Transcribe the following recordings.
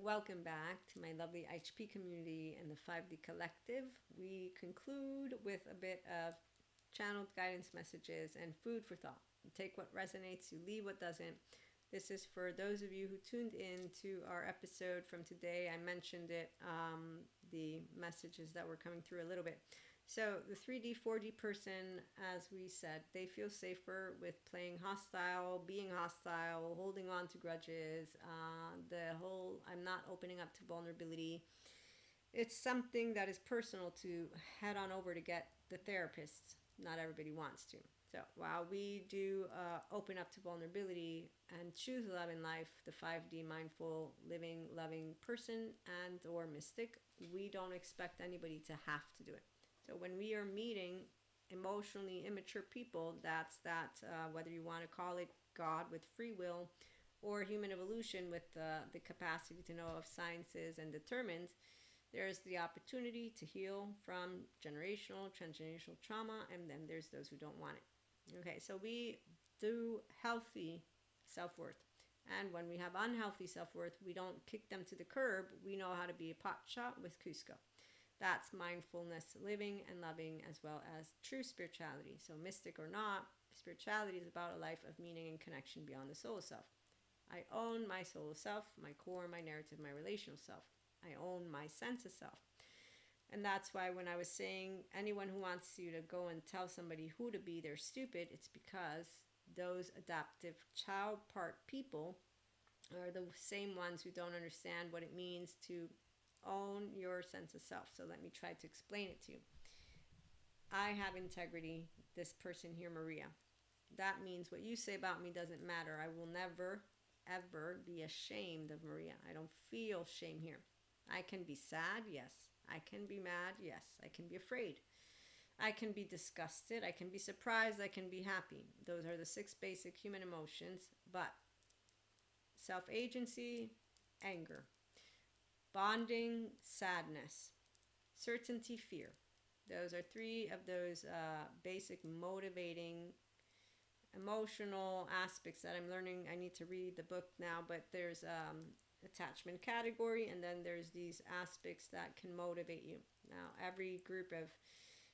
Welcome back to my lovely HP community and the 5D collective. We conclude with a bit of channeled guidance messages and food for thought. You take what resonates, you leave what doesn't. This is for those of you who tuned in to our episode from today. I mentioned it, the messages that were coming through a little bit. So the 3D, 4D person, as we said, they feel safer with playing hostile, being hostile, holding on to grudges, the whole I'm not opening up to vulnerability. It's something that is personal to head on over to get the therapist. Not everybody wants to. So while we do open up to vulnerability and choose love in life, the 5D mindful, living, loving person and or mystic, we don't expect anybody to have to do it. So when we are meeting emotionally immature people, that's whether you want to call it God with free will or human evolution with the capacity to know of sciences and determined, there's the opportunity to heal from generational, transgenerational trauma, and then there's those who don't want it. Okay, so we do healthy self-worth. And when we have unhealthy self-worth, we don't kick them to the curb. We know how to be a pot shot with Cusco. That's mindfulness, living and loving, as well as true spirituality. So mystic or not, spirituality is about a life of meaning and connection beyond the soul self. I own my soul self, my core, my narrative, my relational self. I own my sense of self. And that's why when I was saying anyone who wants you to go and tell somebody who to be, they're stupid, it's because those adaptive child part people are the same ones who don't understand what it means to own your sense of self. So let me try to explain it to you. I have integrity, this person here, Maria. That means what you say about me doesn't matter. I will never, ever be ashamed of Maria. I don't feel shame here. I can be sad, yes. I can be mad, yes. I can be afraid. I can be disgusted. I can be surprised. I can be happy. Those are the 6 basic human emotions. But self-agency, anger. Bonding, sadness. Certainty, fear. Those are 3 of those basic motivating emotional aspects that I'm learning. I need to read the book now, but there's attachment category, and then there's these aspects that can motivate you. Now, every group of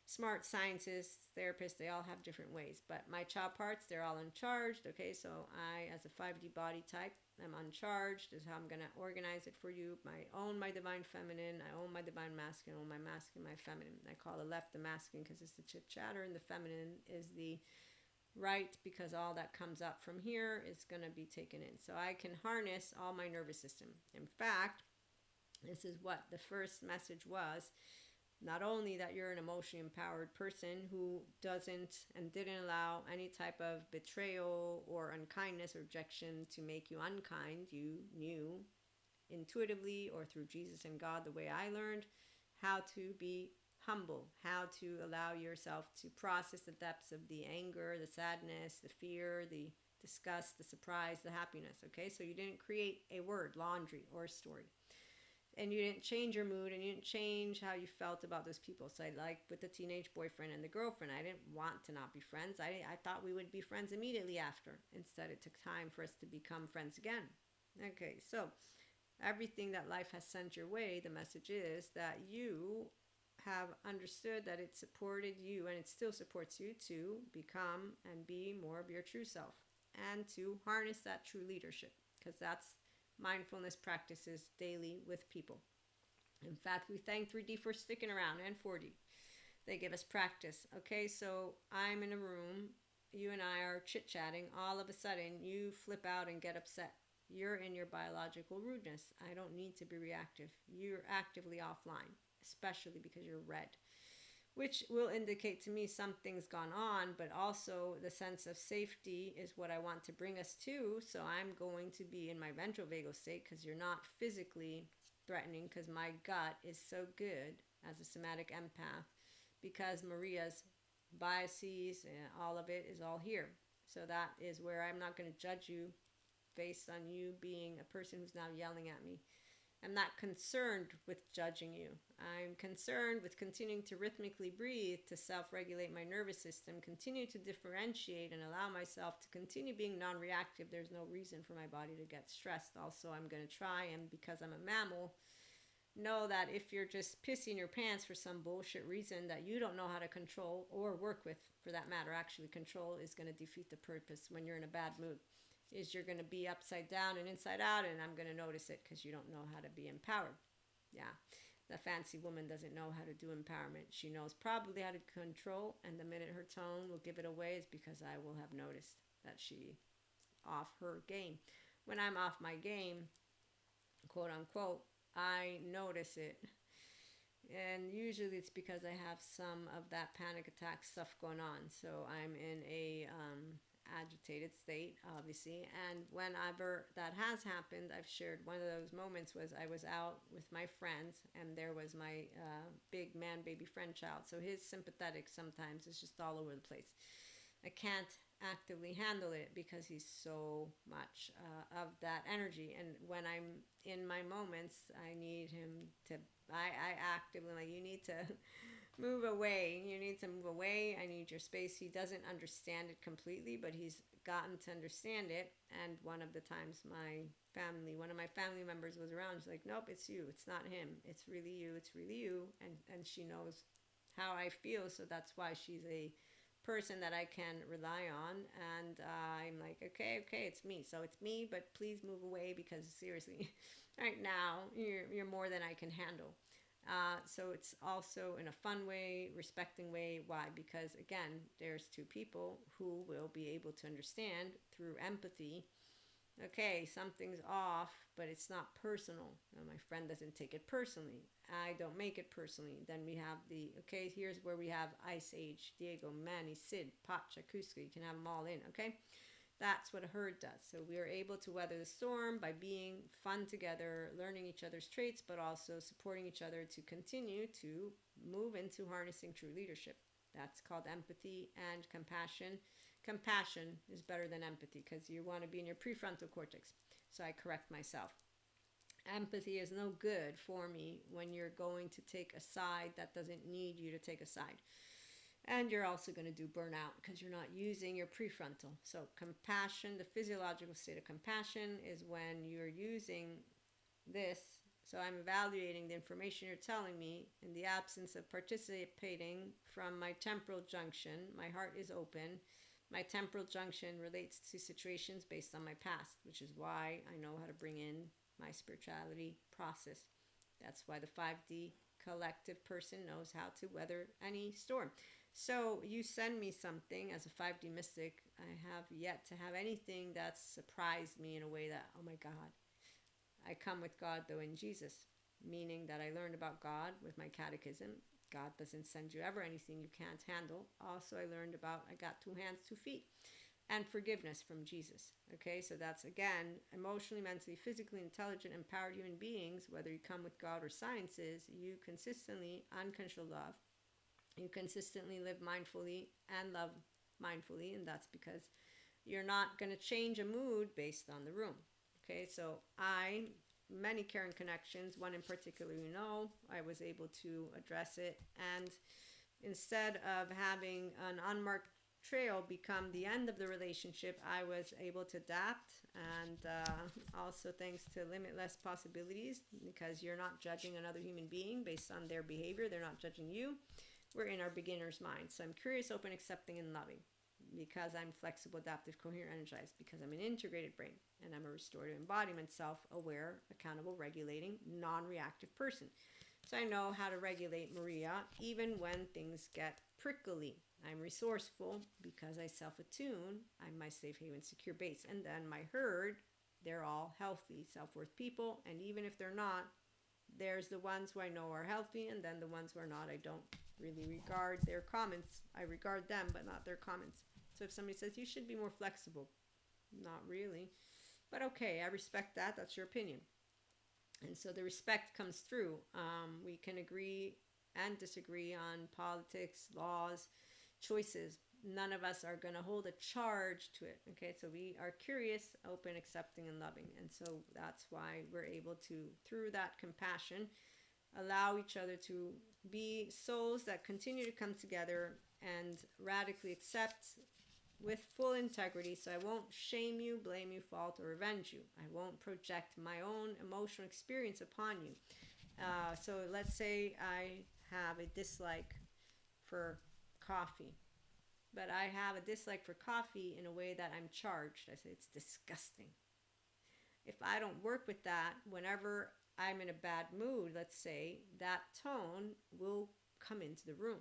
smart scientists, therapists, they all have different ways, but my child parts, they're all uncharged. Okay, so I, as a 5D body type, I'm uncharged. This is how I'm going to organize it for you. I own my divine feminine. I own my divine masculine. I own my masculine, my feminine. I call the left the masculine because it's the chit chatter, and the feminine is the right, because all that comes up from here is going to be taken in. So I can harness all my nervous system. In fact, this is what the first message was. Not only that you're an emotionally empowered person who doesn't and didn't allow any type of betrayal or unkindness or rejection to make you unkind. You knew intuitively or through Jesus and God, the way I learned, how to be humble, how to allow yourself to process the depths of the anger, the sadness, the fear, the disgust, the surprise, the happiness. Okay, so you didn't create a word, laundry, or a story. And you didn't change your mood, and you didn't change how you felt about those people. So like with the teenage boyfriend and the girlfriend, I didn't want to not be friends. I thought we would be friends immediately after. Instead, it took time for us to become friends again. Okay, so everything that life has sent your way, the message is that you have understood that it supported you, and it still supports you, to become and be more of your true self and to harness that true leadership, because that's mindfulness practices daily with people. In fact, we thank 3D for sticking around, and 4D. They give us practice. Okay, so I'm in a room, you and I are chit-chatting, all of a sudden you flip out and get upset. You're in your biological rudeness. I don't need to be reactive. You're actively offline, especially because you're red, which will indicate to me something's gone on, but also the sense of safety is what I want to bring us to. So I'm going to be in my ventral vagal state because you're not physically threatening, because my gut is so good as a somatic empath, because Maria's biases and all of it is all here. So that is where I'm not going to judge you based on you being a person who's now yelling at me. I'm not concerned with judging you. I'm concerned with continuing to rhythmically breathe, to self-regulate my nervous system, continue to differentiate and allow myself to continue being non-reactive. There's no reason for my body to get stressed. Also, I'm going to try, and because I'm a mammal, know that if you're just pissing your pants for some bullshit reason that you don't know how to control or work with, for that matter, actually control is going to defeat the purpose when you're in a bad mood. Is you're going to be upside down and inside out, and I'm going to notice it because you don't know how to be empowered. Yeah, the fancy woman doesn't know how to do empowerment. She knows probably how to control, and the minute her tone will give it away is because I will have noticed that she off her game. When I'm off my game, quote unquote, I notice it. And usually it's because I have some of that panic attack stuff going on. So I'm in a agitated state, obviously. And whenever that has happened, I've shared one of those moments was I was out with my friends, and there was my big man baby friend child. So his sympathetic sometimes is just all over the place. I can't actively handle it because he's so much of that energy. And when I'm in my moments, I need him to, I actively, like, you need to move away. You need to move away. I need your space. He doesn't understand it completely, but he's gotten to understand it. And one of the times one of my family members was around, she's like, nope, it's you. It's not him. It's really you. It's really you. And she knows how I feel. So that's why she's a person that I can rely on. And I'm like, okay, it's me. So it's me, but please move away because seriously, right now, you're more than I can handle. So it's also in a fun way, respecting way. Why? Because again, there's two people who will be able to understand through empathy. Okay, something's off, but it's not personal. And my friend doesn't take it personally. I don't make it personally. Then we have okay, here's where we have Ice Age, Diego, Manny, Sid, Pacha, Cusco. You can have them all in, okay? That's what a herd does. So we are able to weather the storm by being fun together, learning each other's traits, but also supporting each other to continue to move into harnessing true leadership. That's called empathy and compassion. Compassion is better than empathy because you want to be in your prefrontal cortex. So I correct myself. Empathy is no good for me when you're going to take a side that doesn't need you to take a side. And you're also going to do burnout because you're not using your prefrontal. So compassion, the physiological state of compassion is when you're using this. So I'm evaluating the information you're telling me in the absence of participating from my temporal junction. My heart is open. My temporal junction relates to situations based on my past, which is why I know how to bring in my spirituality process. That's why the 5D collective person knows how to weather any storm. So you send me something as a 5D mystic. I have yet to have anything that's surprised me in a way that, oh my God. I come with God, though, in Jesus, meaning that I learned about God with my catechism. God doesn't send you ever anything you can't handle. Also, I learned about I got 2 hands, 2 feet, and forgiveness from Jesus. Okay, so that's, again, emotionally, mentally, physically intelligent, empowered human beings, whether you come with God or sciences, you consistently, unconditional love. You consistently live mindfully and love mindfully, and that's because you're not going to change a mood based on the room. Okay, so many caring connections, one in particular, I was able to address it. And instead of having an unmarked trail become the end of the relationship, I was able to adapt. And also thanks to limitless possibilities, because you're not judging another human being based on their behavior. They're not judging you. We're in our beginner's mind. So I'm curious, open, accepting, and loving. Because I'm flexible, adaptive, coherent, energized, because I'm an integrated brain, and I'm a restorative embodiment, self-aware, accountable, regulating, non-reactive person. So I know how to regulate Maria even when things get prickly. I'm resourceful because I self-attune. I'm my safe haven, secure base. And then my herd, they're all healthy, self-worth people. And even if they're not, there's the ones who I know are healthy, and then the ones who are not, I don't really regard their comments. I regard them, but not their comments. So if somebody says, you should be more flexible, not really. But okay, I respect that. That's your opinion. And so the respect comes through. We can agree and disagree on politics, laws, choices. none of us are going to hold a charge to it. Okay, so we are curious, open, accepting, and loving. And so that's why we're able to, through that compassion, allow each other to be souls that continue to come together and radically accept with full integrity. So I won't shame you, blame you, fault, or revenge you. I won't project my own emotional experience upon you. So let's say I have a dislike for coffee, but I have a dislike for coffee in a way that I'm charged. I say it's disgusting. If I don't work with that, whenever I'm in a bad mood, let's say, that tone will come into the room.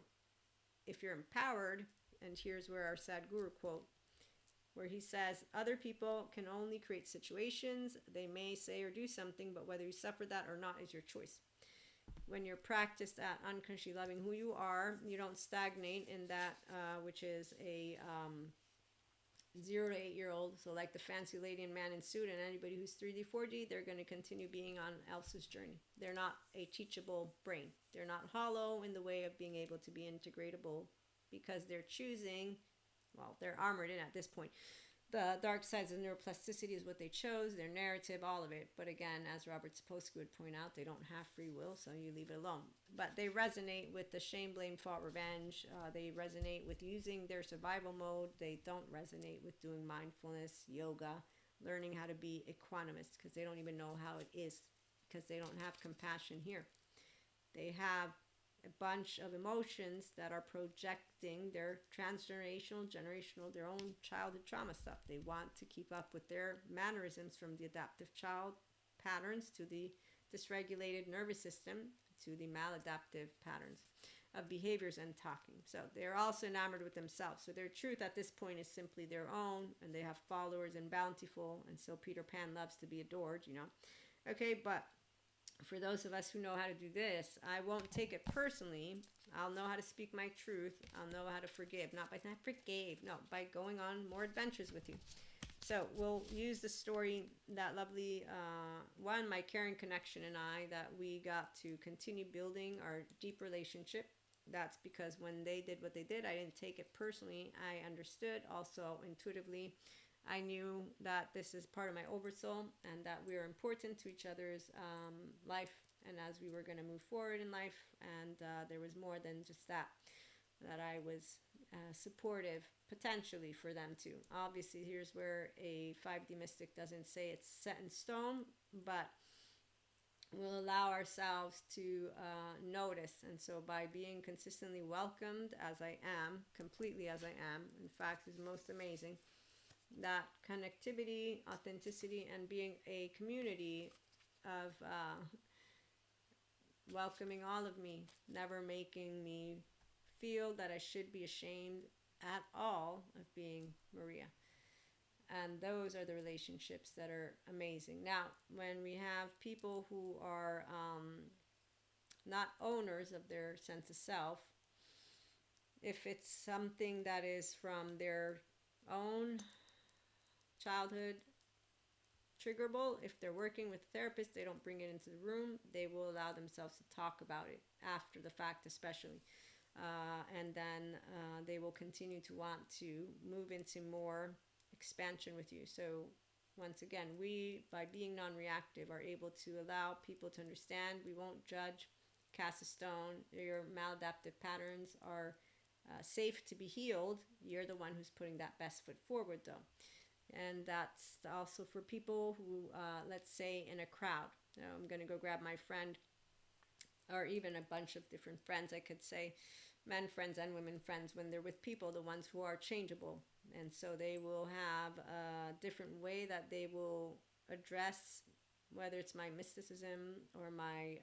If you're empowered, and here's where our Sadhguru quote, where he says, other people can only create situations. They may say or do something, but whether you suffer that or not is your choice. When you're practiced at unconsciously loving who you are, you don't stagnate in that, which is a 0 to 8-year-old. So like the fancy lady and man in suit and anybody who's 3D, 4D, they're going to continue being on Elsa's journey. They're not a teachable brain. They're not hollow in the way of being able to be integratable because they're choosing, well, they're armored in at this point. The dark sides of neuroplasticity is what they chose, their narrative, all of it. But again, as Robert Sapolsky would point out, they don't have free will, so you leave it alone. But they resonate with the shame, blame, fault, revenge. They resonate with using their survival mode. They don't resonate with doing mindfulness, yoga, learning how to be equanimous, because they don't even know how it is, because they don't have compassion here. They have a bunch of emotions that are projecting their transgenerational, generational, their own childhood trauma stuff. They want to keep up with their mannerisms, from the adaptive child patterns to the dysregulated nervous system to the maladaptive patterns of behaviors and talking. So they're also enamored with themselves. So their truth at this point is simply their own, and they have followers and bountiful, and so Peter Pan loves to be adored, you know. Okay, but for those of us who know how to do this, I won't take it personally. I'll know how to speak my truth. I'll know how to forgive. Not by saying I forgave. No, by going on more adventures with you. So we'll use the story, that lovely one, my caring connection and I, that we got to continue building our deep relationship. That's because when they did what they did, I didn't take it personally. I understood also intuitively. I knew that this is part of my oversoul and that we are important to each other's life, and as we were going to move forward in life, and there was more than just that I was supportive potentially for them too. Obviously, here's where a 5D mystic doesn't say it's set in stone, but we'll allow ourselves to notice. And so by being consistently welcomed as I am, completely as I am, in fact, is most amazing. That connectivity, authenticity, and being a community of welcoming all of me, never making me feel that I should be ashamed at all of being Maria. And those are the relationships that are amazing. Now, when we have people who are not owners of their sense of self, if it's something that is from their own childhood triggerable, if they're working with a therapist, they don't bring it into the room. They will allow themselves to talk about it after the fact, especially. And then they will continue to want to move into more expansion with you. So once again, we, by being non-reactive, are able to allow people to understand. We won't judge, cast a stone. Your maladaptive patterns are safe to be healed. You're the one who's putting that best foot forward, though. And that's also for people who, let's say, in a crowd. You know, I'm going to go grab my friend, or even a bunch of different friends, I could say, men friends and women friends, when they're with people, the ones who are changeable. And so they will have a different way that they will address, whether it's my mysticism or my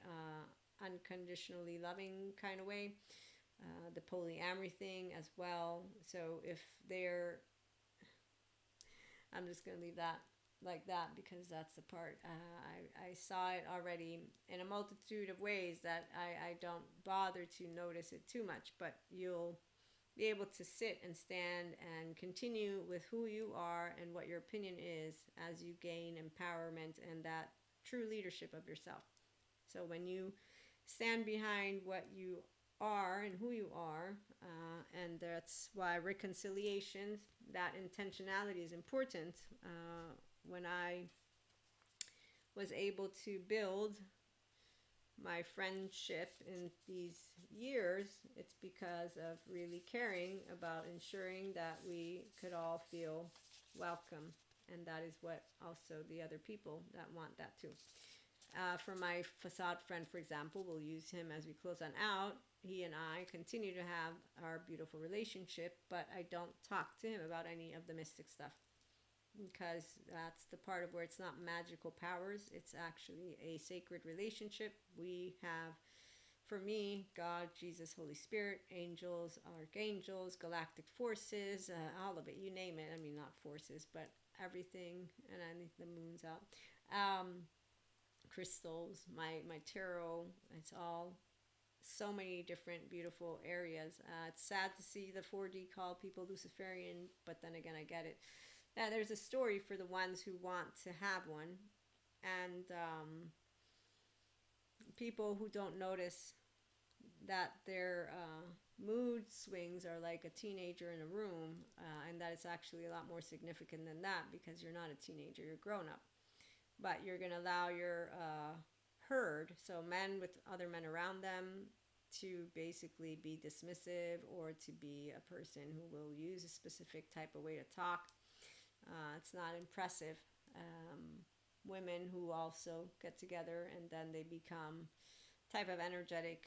unconditionally loving kind of way, the polyamory thing as well. So if they're, I'm just going to leave that like that, because that's the part. I saw it already in a multitude of ways that I don't bother to notice it too much, but you'll be able to sit and stand and continue with who you are and what your opinion is as you gain empowerment and that true leadership of yourself. So when you stand behind what you are and who you are. And that's why reconciliations, that intentionality is important. When I was able to build my friendship in these years, it's because of really caring about ensuring that we could all feel welcome. And that is what also the other people that want that too. For my facade friend, for example, we'll use him as we close on out. He and I continue to have our beautiful relationship, but I don't talk to him about any of the mystic stuff because that's the part of where it's not magical powers. It's actually a sacred relationship. We have, for me, God, Jesus, Holy Spirit, angels, archangels, galactic forces, all of it. You name it. I mean, not forces, but everything. And I think the moon's out. Crystals, my tarot. It's all so many different beautiful areas. It's sad to see the 4D call people Luciferian, but then again, I get it. There's a story for the ones who want to have one, and people who don't notice that their mood swings are like a teenager in a room, and that it's actually a lot more significant than that because you're not a teenager, you're grown up. But you're going to allow your herd, so men with other men around them, to basically be dismissive or to be a person who will use a specific type of way to talk. It's not impressive. Women who also get together and then they become type of energetic.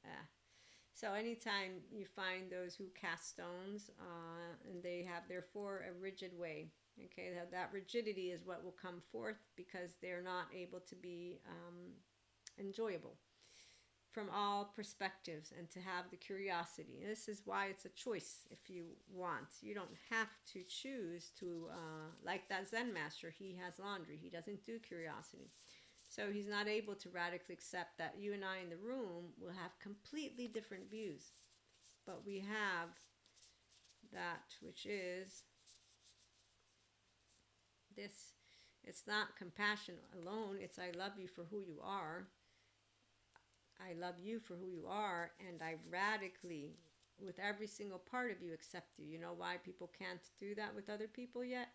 Uh, so anytime you find those who cast stones and they have therefore a rigid way, okay, that rigidity is what will come forth because they're not able to be enjoyable from all perspectives and to have the curiosity. This is why it's a choice if you want. You don't have to choose to, like that Zen master, he has laundry. He doesn't do curiosity. So he's not able to radically accept that you and I in the room will have completely different views. But we have that which is this. It's not compassion alone. It's I love you for who you are. I love you for who you are, and I radically, with every single part of you, accept you. You know why people can't do that with other people yet?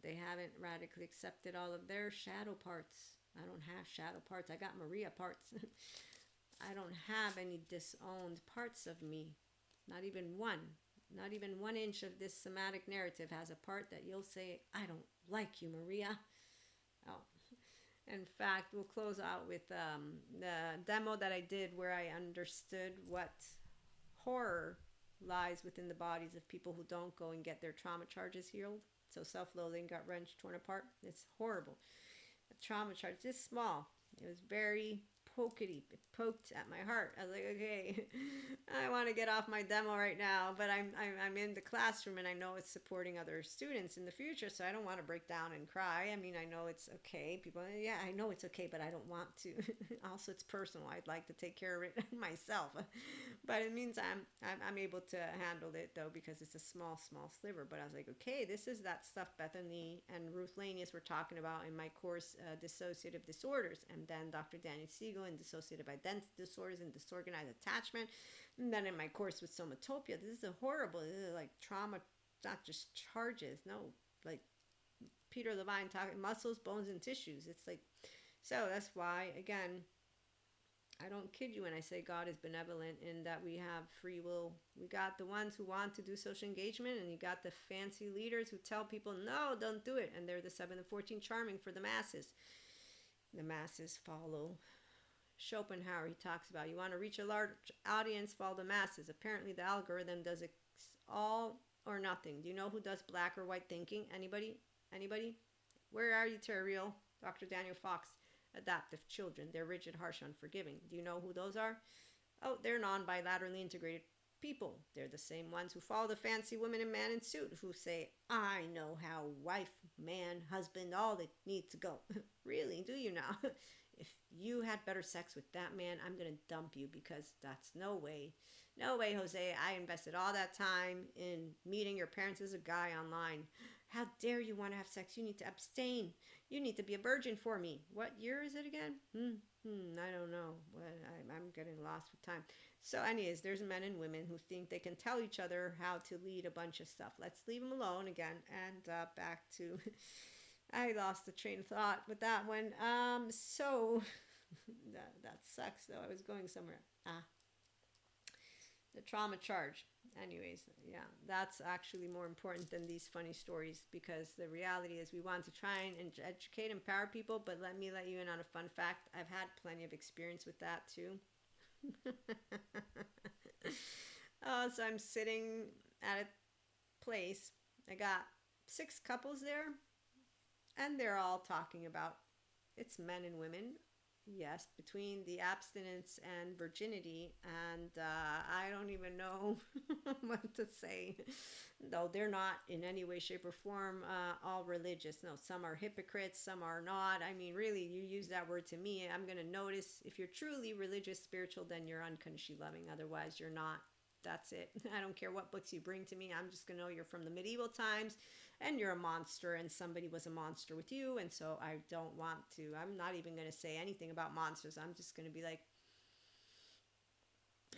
They haven't radically accepted all of their shadow parts. I don't have shadow parts. I got Maria parts. I don't have any disowned parts of me. Not even one. Not even 1 inch of this somatic narrative has a part that you'll say, I don't like you, Maria. Oh. In fact, we'll close out with the demo that I did where I understood what horror lies within the bodies of people who don't go and get their trauma charges healed. So self-loathing, gut wrench, torn apart. It's horrible. A trauma charge this small. It was very pokety. It poked at my heart. I was like, okay, I want to get off my demo right now, but I'm in the classroom and I know it's supporting other students in the future, so I don't want to break down and cry. I mean, I know it's okay. People, yeah, I know it's okay, but I don't want to. Also, it's personal. I'd like to take care of it myself, but it means I'm able to handle it though because it's a small sliver. But I was like, okay, this is that stuff Bethany and Ruth Lanius were talking about in my course, Dissociative Disorders, and then Dr. Daniel Siegel in Dissociative Identity Disorders and Disorganized Attachment, and then in my course with Somatopia. This is a horrible. This is like trauma, not just charges. No, like Peter Levine talking muscles, bones, and tissues. It's like, so that's why again. I don't kid you when I say God is benevolent in that we have free will. We got the ones who want to do social engagement, and you got the fancy leaders who tell people, no, don't do it. And they're the 7 and 14 charming for the masses. The masses follow. Schopenhauer, he talks about, you want to reach a large audience, follow the masses. Apparently the algorithm does it all or nothing. Do you know who does black or white thinking? Anybody? Anybody? Where are you, Terreal? Dr. Daniel Fox. Adaptive children. They're rigid, harsh, unforgiving. Do you know who those are? Oh, they're non-bilaterally integrated people. They're the same ones who follow the fancy women and man in suit who say, I know how wife, man, husband, all that need to go. Really? Do you now? If you had better sex with that man, I'm going to dump you because that's no way. No way, Jose. I invested all that time in meeting your parents as a guy online. How dare you want to have sex? You need to abstain. You need to be a virgin for me. What year is it again? I don't know. I'm getting lost with time. So, anyways, there's men and women who think they can tell each other how to lead a bunch of stuff. Let's leave them alone again. And back to, I lost the train of thought with that one. So that sucks though. I was going somewhere. The trauma charge. Anyways, yeah, that's actually more important than these funny stories, because the reality is we want to try and educate, empower people. But let you in on a fun fact. I've had plenty of experience with that too. So I'm sitting at a place. I got 6 couples there, and they're all talking about, it's men and women, yes, between the abstinence and virginity. And I don't even know what to say. Though they're not in any way, shape, or form all religious. No, some are hypocrites, some are not. I mean, really, you use that word to me, I'm going to notice if you're truly religious, spiritual, then you're unconditionally loving. Otherwise, you're not. That's it. I don't care what books you bring to me. I'm just going to know you're from the medieval times and you're a monster, and somebody was a monster with you. And so I don't want to, I'm not even going to say anything about monsters. I'm just going to be like,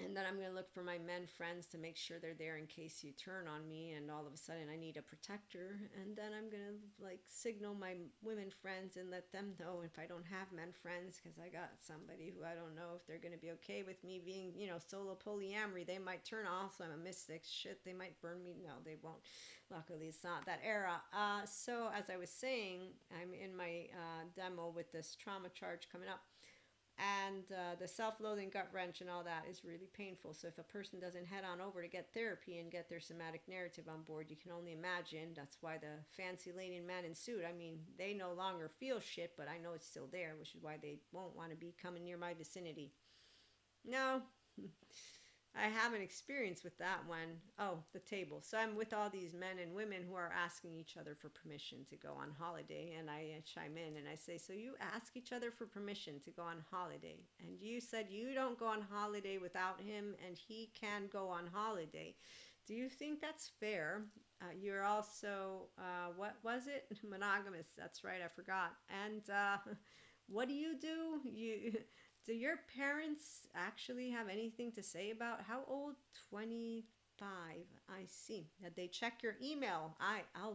and then I'm going to look for my men friends to make sure they're there in case you turn on me and all of a sudden I need a protector. And then I'm going to like signal my women friends and let them know if I don't have men friends, because I got somebody who I don't know if they're going to be okay with me being, solo polyamory. They might turn off. So I'm a mystic. Shit, they might burn me. No, they won't. Luckily, it's not that era. So as I was saying, I'm in my demo with this trauma charge coming up. And the self-loathing, gut wrench, and all that is really painful. So if a person doesn't head on over to get therapy and get their somatic narrative on board, you can only imagine. That's why the fancy lady man in suit, I mean, they no longer feel shit, but I know it's still there, which is why they won't want to be coming near my vicinity. No, I have an experience with that one. Oh, the table. So I'm with all these men and women who are asking each other for permission to go on holiday. And I chime in and I say, so you ask each other for permission to go on holiday. And you said you don't go on holiday without him and he can go on holiday. Do you think that's fair? You're also, what was it? Monogamous. That's right. I forgot. And what do? Do your parents actually have anything to say about how old? 25. I see. That they check your email.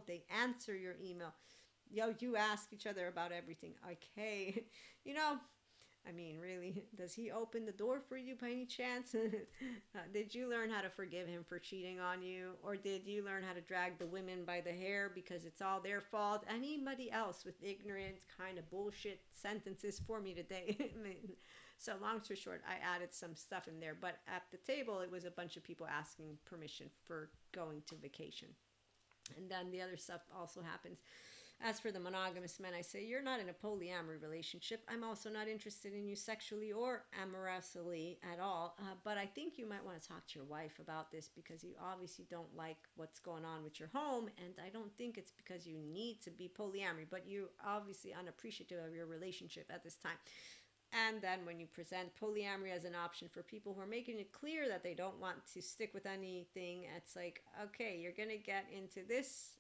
They answer your email. Yo, you ask each other about everything. Okay. you know, I mean, really, does he open the door for you by any chance? Did you learn how to forgive him for cheating on you? Or did you learn how to drag the women by the hair because it's all their fault? Anybody else with ignorant kind of bullshit sentences for me today? I mean, so long story short, I added some stuff in there. But at the table, it was a bunch of people asking permission for going to vacation. And then the other stuff also happens. As for the monogamous men, I say, you're not in a polyamory relationship. I'm also not interested in you sexually or amorously at all. But I think you might want to talk to your wife about this, because you obviously don't like what's going on with your home. And I don't think it's because you need to be polyamory, but you're obviously unappreciative of your relationship at this time. And then when you present polyamory as an option for people who are making it clear that they don't want to stick with anything, it's like, okay, you're going to get into this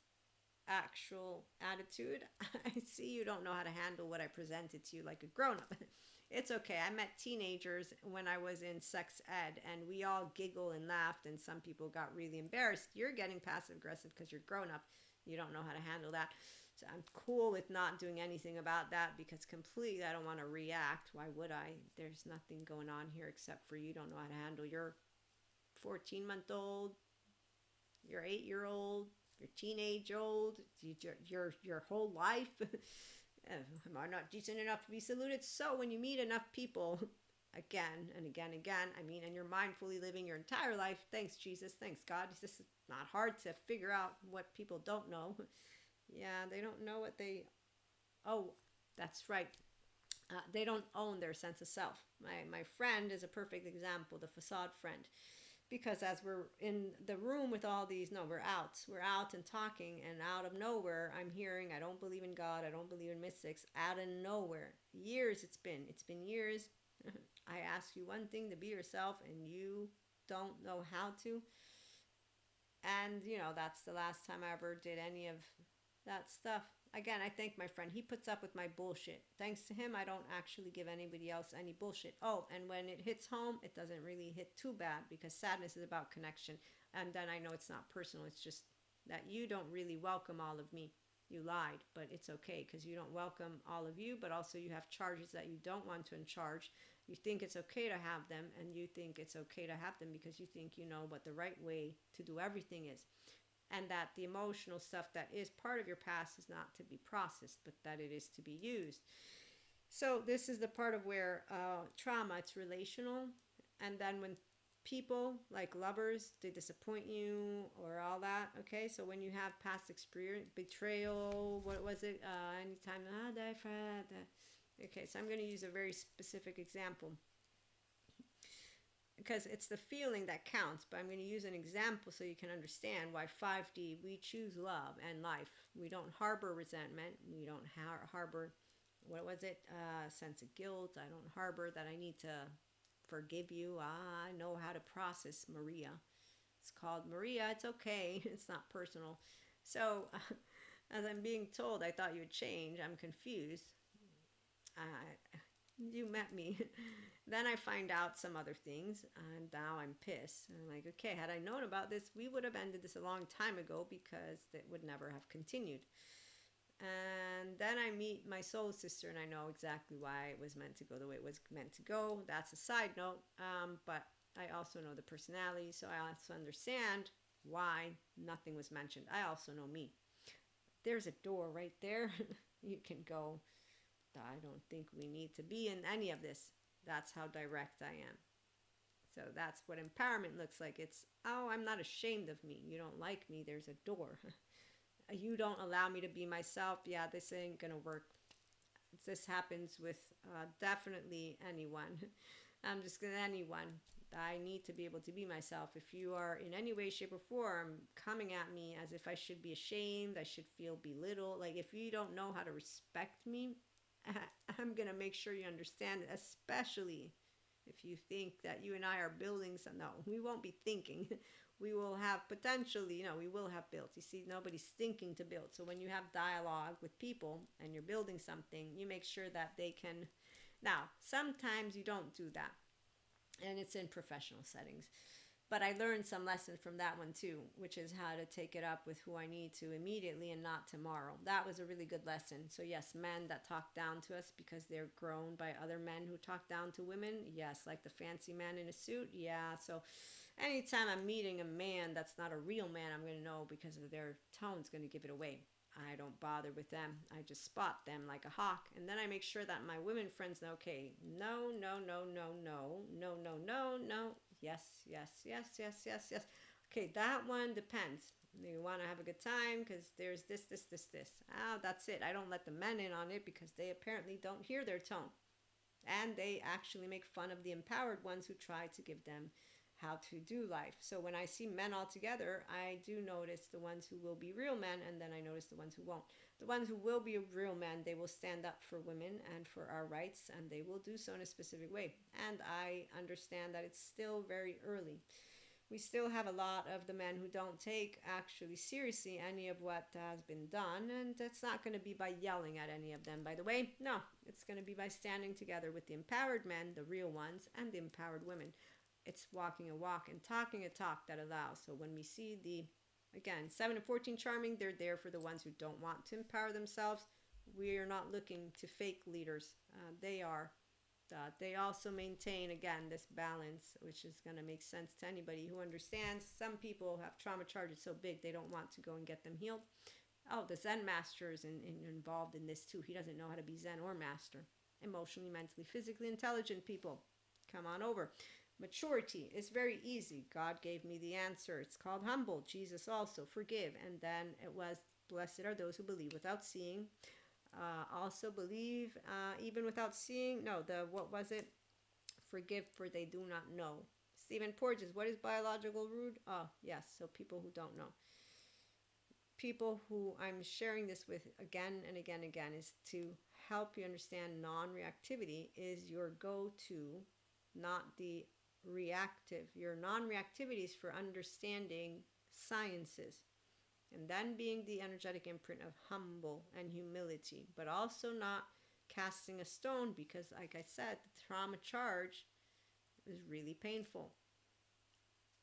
actual attitude. I see you don't know how to handle what I presented to you like a grown-up. It's okay. I met teenagers when I was in sex ed, and we all giggled and laughed, and some people got really embarrassed. You're getting passive aggressive because you're grown up. You don't know how to handle that. So I'm cool with not doing anything about that, because completely I don't want to react. Why would I? There's nothing going on here except for you don't know how to handle your 14-month-old, your 8-year-old, your teenage old, your whole life. Am I not decent enough to be saluted? So when you meet enough people again and again and again, I mean, and you're mindfully living your entire life, thanks Jesus, thanks God, this is not hard to figure out what people don't know. Yeah, they don't know what they, oh, that's right. They don't own their sense of self. My friend is a perfect example, the facade friend. Because as we're in the room with all these, no, we're out and talking, and out of nowhere, I'm hearing, I don't believe in God, I don't believe in mystics, out of nowhere. Years it's been years. I ask you one thing, to be yourself, and you don't know how to. And, that's the last time I ever did any of that stuff. Again, I thank my friend. He puts up with my bullshit. Thanks to him, I don't actually give anybody else any bullshit. Oh, and when it hits home, it doesn't really hit too bad because sadness is about connection. And then I know it's not personal. It's just that you don't really welcome all of me. You lied, but it's okay because you don't welcome all of you, but also you have charges that you don't want to uncharge. You think it's okay to have them, and you think it's okay to have them because you think you know what the right way to do everything is, and that the emotional stuff that is part of your past is not to be processed, but that it is to be used. So this is the part of where trauma, it's relational. And then when people like lovers, they disappoint you or all that, okay? So when you have past experience, betrayal, what was it? Anytime, okay, so I'm going to use a very specific example because it's the feeling that counts, but I'm going to use an example so you can understand why 5D, we choose love and life. We don't harbor resentment. We don't harbor, what was it, sense of guilt. I don't harbor that I need to forgive you. I know how to process Maria. It's called Maria. It's okay. It's not personal. So as I'm being told, I thought you would change. I'm confused. You met me. Then I find out some other things, and now I'm pissed. And I'm like, okay, had I known about this, we would have ended this a long time ago because it would never have continued. And then I meet my soul sister, and I know exactly why it was meant to go the way it was meant to go. That's a side note, but I also know the personality, so I also understand why nothing was mentioned. I also know me. There's a door right there. You can go. I don't think we need to be in any of this. That's how direct I am. So that's what empowerment looks like. It's, oh, I'm not ashamed of me. You don't like me. There's a door. You don't allow me to be myself. Yeah, this ain't going to work. This happens with definitely anyone. I'm just going to anyone. I need to be able to be myself. If you are in any way, shape, or form coming at me as if I should be ashamed, I should feel belittled, like if you don't know how to respect me, I'm going to make sure you understand it, especially if you think that you and I are building some. No, we won't be thinking. We will have potentially, we will have built. You see, nobody's thinking to build. So when you have dialogue with people and you're building something, you make sure that they can. Now, sometimes you don't do that, and it's in professional settings. But I learned some lessons from that one too, which is how to take it up with who I need to immediately and not tomorrow. That was a really good lesson. So yes, men that talk down to us because they're grown by other men who talk down to women. Yes, like the fancy man in a suit. Yeah, so anytime I'm meeting a man that's not a real man, I'm going to know because of their tone's going to give it away. I don't bother with them. I just spot them like a hawk. And then I make sure that my women friends know, okay, no, no, no, no, no, no, no, no, no. Yes, yes, yes, yes, yes, yes. Okay, that one depends. You want to have a good time because there's this. Ah, that's it. I don't let the men in on it because they apparently don't hear their tone. And they actually make fun of the empowered ones who try to give them how to do life. So when I see men all together, I do notice the ones who will be real men, and then I notice the ones who won't. The ones who will be real men, they will stand up for women and for our rights, and they will do so in a specific way. And I understand that it's still very early. We still have a lot of the men who don't take actually seriously any of what has been done, and it's not going to be by yelling at any of them, by the way. No, it's going to be by standing together with the empowered men, the real ones, and the empowered women. It's walking a walk and talking a talk that allows. So when we see the, again, 7 and 14 charming, they're there for the ones who don't want to empower themselves. We are not looking to fake leaders. They are. They also maintain, again, this balance, which is going to make sense to anybody who understands. Some people have trauma charges so big they don't want to go and get them healed. Oh, the Zen master is involved in this too. He doesn't know how to be Zen or master. Emotionally, mentally, physically intelligent people, come on over. Maturity is very easy. God gave me the answer. It's called humble. Jesus also, forgive. And then it was, blessed are those who believe without seeing. Also believe even without seeing. No, what was it? Forgive for they do not know. Stephen Porges, what is biological rude? Oh, yes, so people who don't know. People who I'm sharing this with again and again and again is to help you understand non-reactivity is your go-to, not the reactive. Your non-reactivity is for understanding sciences. And then being the energetic imprint of humble and humility, but also not casting a stone because, like I said, the trauma charge is really painful.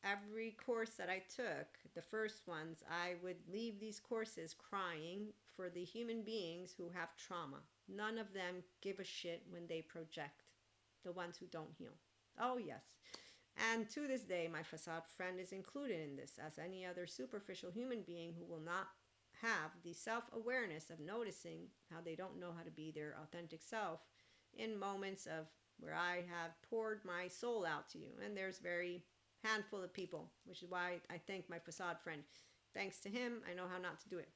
Every course that I took, the first ones, I would leave these courses crying for the human beings who have trauma. None of them give a shit when they project, the ones who don't heal. Oh, yes. And to this day, my facade friend is included in this, as any other superficial human being who will not have the self awareness of noticing how they don't know how to be their authentic self in moments of where I have poured my soul out to you. And there's very handful of people, which is why I thank my facade friend. Thanks to him, I know how not to do it.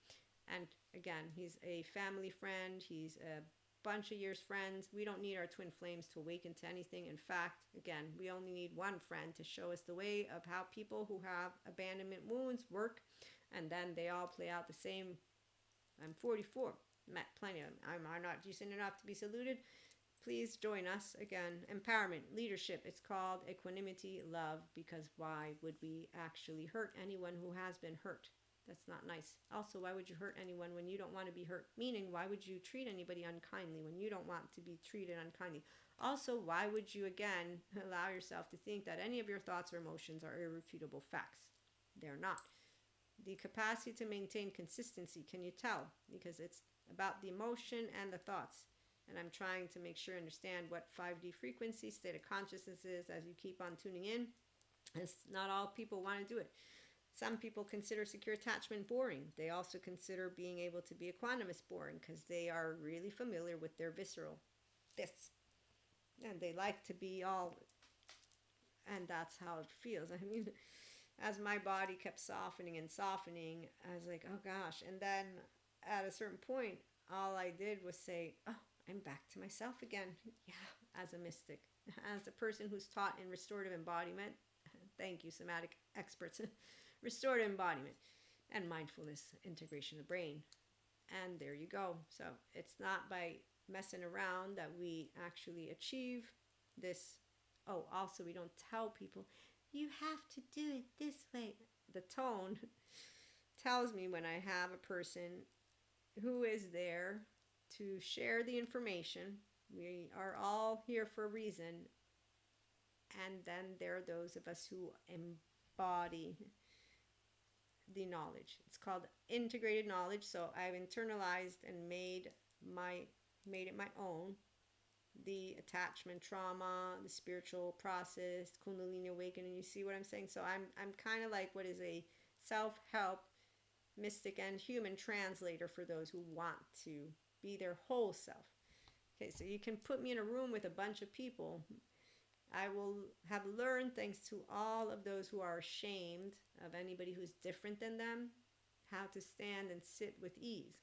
And again, he's a family friend. He's a bunch of years friends. We don't need our twin flames to awaken to anything. In fact, again, we only need one friend to show us the way of how people who have abandonment wounds work, and then they all play out the same. I'm 44. Met plenty of them. I'm not decent enough to be saluted. Please join us again. Empowerment, leadership. It's called equanimity, love, because why would we actually hurt anyone who has been hurt? That's not nice. Also, why would you hurt anyone when you don't want to be hurt? Meaning, why would you treat anybody unkindly when you don't want to be treated unkindly? Also, why would you again allow yourself to think that any of your thoughts or emotions are irrefutable facts? They're not. The capacity to maintain consistency, can you tell? Because it's about the emotion and the thoughts. And I'm trying to make sure you understand what 5D frequency state of consciousness is as you keep on tuning in. As not all people want to do it. Some people consider secure attachment boring. They also consider being able to be equanimous boring because they are really familiar with their visceral this. And they like to be all, and that's how it feels. I mean, as my body kept softening and softening, I was like, oh gosh. And then at a certain point, all I did was say, oh, I'm back to myself again. Yeah, as a mystic, as a person who's taught in restorative embodiment. Thank you, somatic experts. Restorative embodiment and mindfulness integration of the brain. And there you go. So it's not by messing around that we actually achieve this. Oh, also, we don't tell people, you have to do it this way. The tone tells me when I have a person who is there to share the information. We are all here for a reason. And then there are those of us who embody the knowledge. It's called integrated knowledge. So I've internalized and made it my own. The attachment trauma, the spiritual process, Kundalini awakening. You see what I'm saying? So I'm kind of like what is a self-help mystic and human translator for those who want to be their whole self. Okay, so you can put me in a room with a bunch of people. I will have learned, thanks to all of those who are ashamed of anybody who's different than them, how to stand and sit with ease.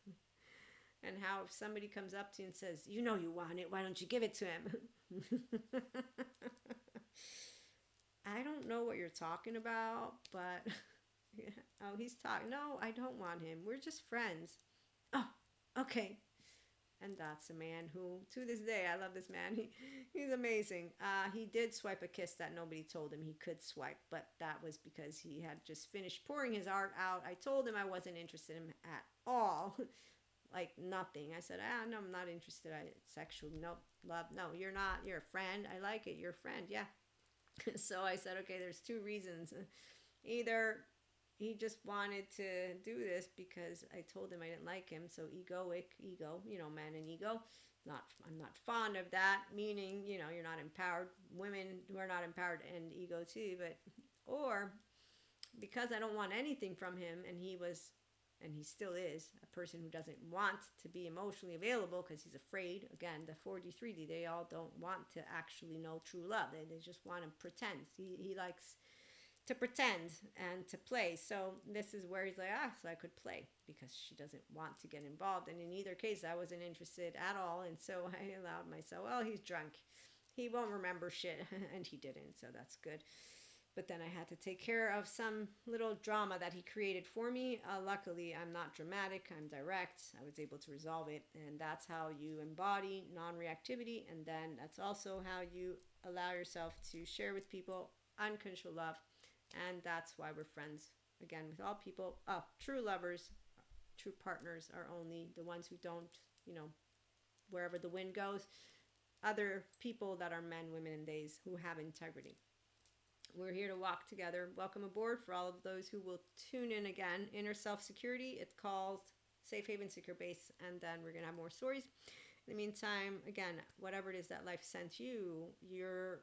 And how if somebody comes up to you and says, you know you want it, why don't you give it to him? I don't know what you're talking about, but oh, he's talking. No, I don't want him. We're just friends. Oh, okay. And that's a man who, to this day, I love this man. He's amazing. He did swipe a kiss that nobody told him he could swipe, but that was because he had just finished pouring his art out. I told him I wasn't interested in him at all. Like nothing. I said, no, I'm not interested. Sexual, no, love, no, you're not. You're a friend. I like it. You're a friend. Yeah. So I said, okay, there's two reasons. Either he just wanted to do this because I told him I didn't like him. So egoic, ego, man and ego. I'm not fond of that, meaning, you're not empowered. Women who are not empowered and ego too, or because I don't want anything from him and he still is a person who doesn't want to be emotionally available because he's afraid. Again, the 4D, 3D, they all don't want to actually know true love. They just want to pretend. He likes to pretend and to play. So this is where he's like, so I could play because she doesn't want to get involved. And in either case, I wasn't interested at all. And so I allowed myself, well, he's drunk. He won't remember shit. And he didn't. So that's good. But then I had to take care of some little drama that he created for me. Luckily, I'm not dramatic. I'm direct. I was able to resolve it. And that's how you embody non-reactivity. And then that's also how you allow yourself to share with people unconditional love. And that's why we're friends. again, with all people, true lovers, true partners are only the ones who don't, wherever the wind goes, other people that are men, women, and days who have integrity. We're here to walk together. Welcome aboard for all of those who will tune in again. Inner Self Security. It's called Safe Haven Secure Base. And then we're going to have more stories. In the meantime, again, whatever it is that life sent you, you're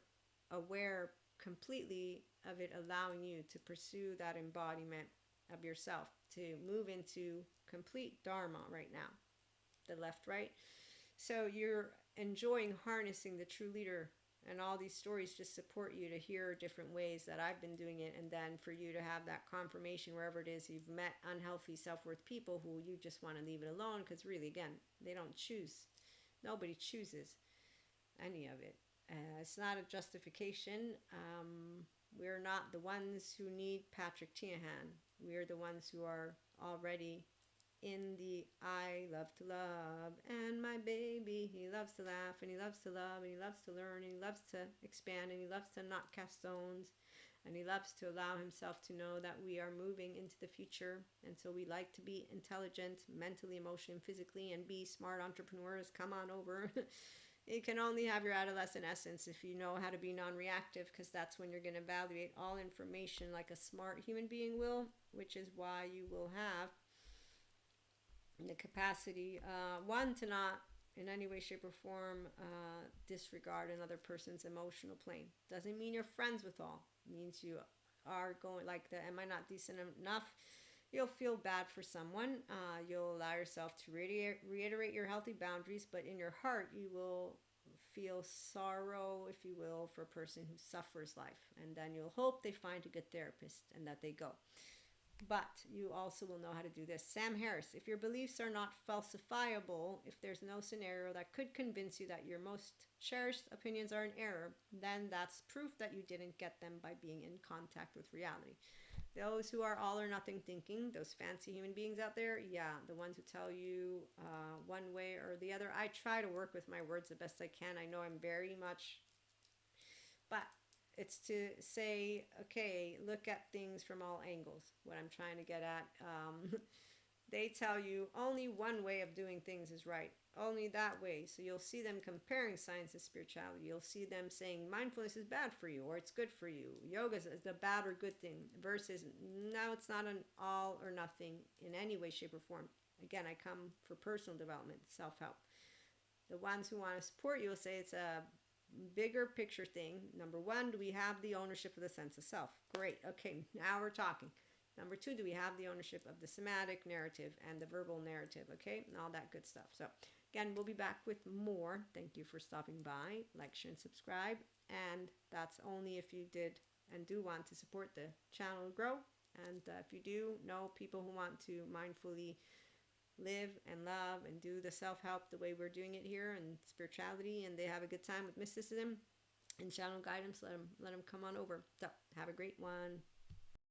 aware completely of it, allowing you to pursue that embodiment of yourself, to move into complete Dharma right now. The left, right. So you're enjoying harnessing the true leader, and all these stories just support you to hear different ways that I've been doing it, and then for you to have that confirmation wherever it is you've met unhealthy self-worth people who you just want to leave it alone, because really, again, they don't choose. Nobody chooses any of it. It's not a justification. We're not the ones who need Patrick Tiahan. We're the ones who are already in the I love to love, and my baby, he loves to laugh, and he loves to love, and he loves to learn, and he loves to expand, and he loves to not cast stones, and he loves to allow himself to know that we are moving into the future. And so we like to be intelligent mentally, emotionally, and physically, and be smart entrepreneurs. Come on over. You can only have your adolescent essence if you know how to be non-reactive, because that's when you're going to evaluate all information like a smart human being will, which is why you will have the capacity, one, to not in any way, shape, or form disregard another person's emotional plane. Doesn't mean you're friends with all. It means you are going like the am I not decent enough? You'll feel bad for someone. You'll allow yourself to reiterate your healthy boundaries, but in your heart you will feel sorrow, if you will, for a person who suffers life. And then you'll hope they find a good therapist and that they go. But you also will know how to do this. Sam Harris, if your beliefs are not falsifiable, if there's no scenario that could convince you that your most cherished opinions are in error, then that's proof that you didn't get them by being in contact with reality. Those who are all or nothing thinking, those fancy human beings out there, yeah, the ones who tell you one way or the other. I try to work with my words the best I can. I know I'm very much, but it's to say, okay, look at things from all angles. What I'm trying to get at, they tell you only one way of doing things is right, only that way. So you'll see them comparing science and spirituality. You'll see them saying mindfulness is bad for you or it's good for you. Yoga is the bad or good thing versus no, it's not an all or nothing in any way, shape, or form. Again, I come for personal development, self-help. The ones who want to support you will say it's a bigger picture thing. Number one, do we have the ownership of the sense of self? Great. Okay, now we're talking. Number two, do we have the ownership of the somatic narrative and the verbal narrative? Okay, and all that good stuff. So again, we'll be back with more. Thank you for stopping by. Like, share, and subscribe. And that's only if you did and do want to support the channel grow. And if you do know people who want to mindfully live and love and do the self-help the way we're doing it here and spirituality, and they have a good time with mysticism and channel guidance, let them come on over. So have a great one.